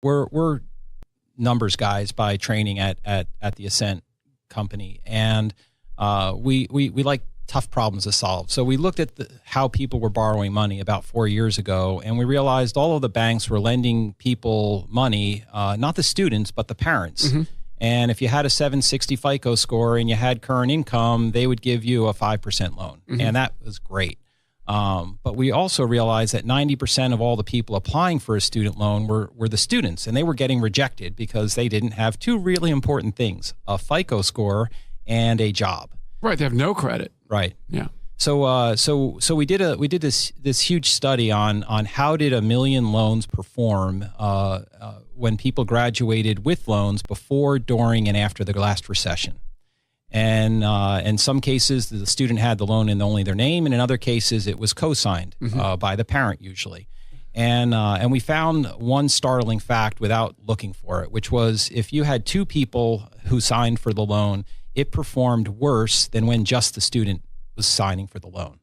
We're numbers guys by training at the Ascent company, and we like tough problems to solve. So we looked at how people were borrowing money about 4 years ago, and we realized all of the banks were lending people money, not the students, but the parents. Mm-hmm. And if you had a 760 FICO score and you had current income, they would give you a 5% loan. Mm-hmm. And that was great. But we also realized that 90% of all the people applying for a student loan were the students, and they were getting rejected because they didn't have two really important things, a FICO score and a job. Right. They have no credit. Right. Yeah. So we did this huge study on how did 1 million loans perform when people graduated with loans before, during, and after the last recession. And in some cases, the student had the loan in only their name, and in other cases, it was co-signed by the parent usually. And we found one startling fact without looking for it, which was if you had two people who signed for the loan, it performed worse than when just the student was signing for the loan.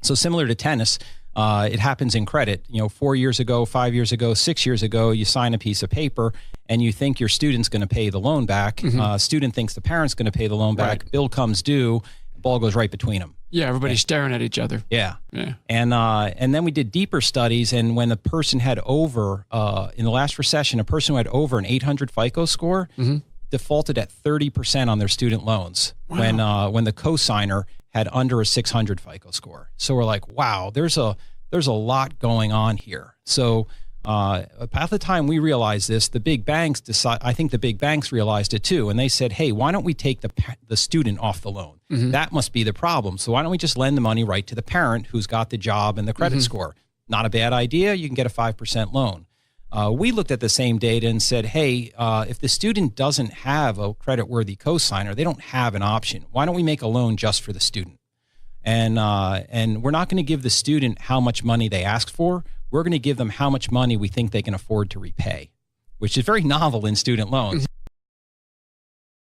So similar to tennis, it happens in credit. 4 years ago, 5 years ago, 6 years ago, you sign a piece of paper and you think your student's going to pay the loan back. Mm-hmm. Student thinks the parent's going to pay the loan back. Right. Bill comes due, the ball goes right between them. Yeah, everybody's staring at each other. Yeah. And then we did deeper studies, and when the person had over, in the last recession, a person who had over an 800 FICO score defaulted at 30% on their student loans. Wow. When the co-signer had under a 600 FICO score. So we're like, wow, there's a lot going on here. So at the time we realized this, the big banks I think the big banks realized it too, and they said, hey, why don't we take the student off the loan? Mm-hmm. That must be the problem. So why don't we just lend the money right to the parent who's got the job and the credit score? Not a bad idea. You can get a 5% loan. We looked at the same data and said, hey, if the student doesn't have a credit-worthy cosigner, they don't have an option. Why don't we make a loan just for the student? And we're not going to give the student how much money they asked for. We're going to give them how much money we think they can afford to repay, which is very novel in student loans.